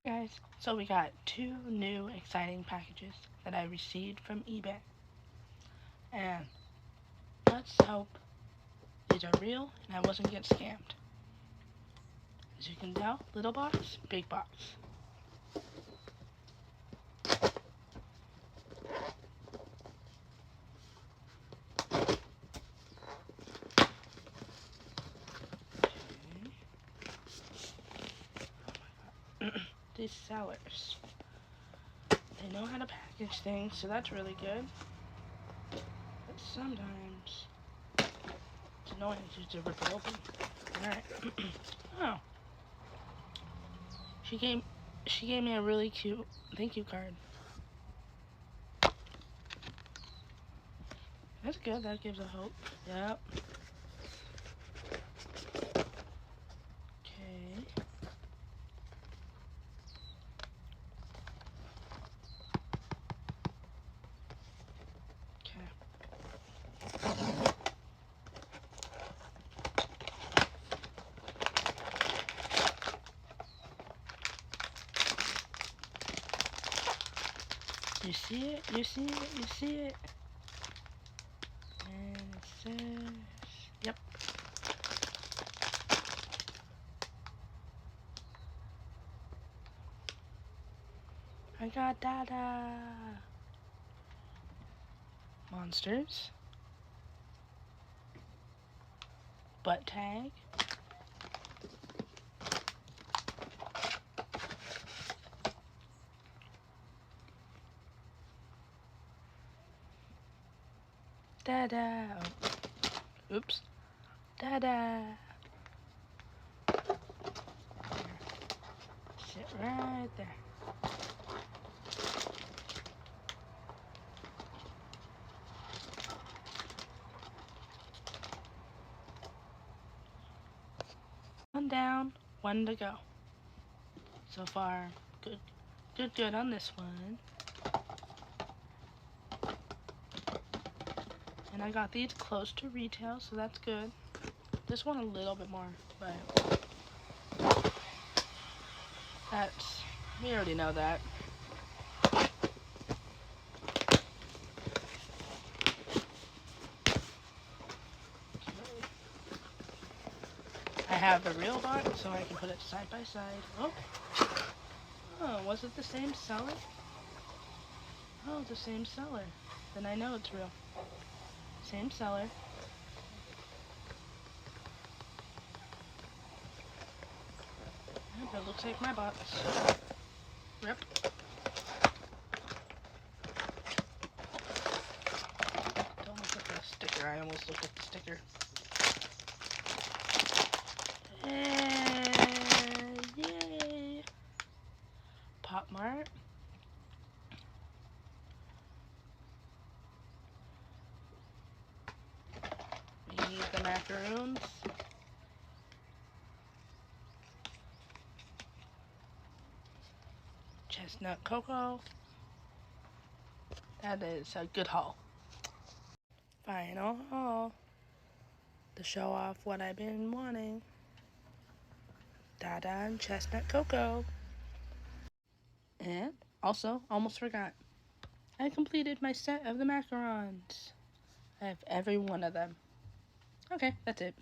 Guys, so we got 2 new exciting packages that I received from eBay. And let's hope these are real and I wasn't get scammed. As you can tell, little box, big box. These sellers, they know how to package things, so that's really good. But sometimes it's annoying to rip it open. Alright. Oh. She gave me a really cute thank you card. That's good, that gives a hope. Yep. Okay. You see it? You see it? You see it? And it says, yep. I got Dada. Monsters. Butt tag. Dada. Oh. Oops. Dada. Sit right there. One down, one to go. So far, good on this one. And I got these close to retail, so that's good. This one a little bit more, but we already know that. I have the real box, so I can put it side by side. Oh, was it the same seller? Oh, the same seller. Then I know it's real. Same seller. That looks like my box. Rip. Don't look at the sticker. I almost looked at the sticker. Yay! Pop Mart. We need the macaroons. Chestnut cocoa. That is a good haul. Final haul. To show off what I've been wanting. Dada and chestnut cocoa. And also, almost forgot, I completed my set of the macarons. I have every one of them. Okay, that's it.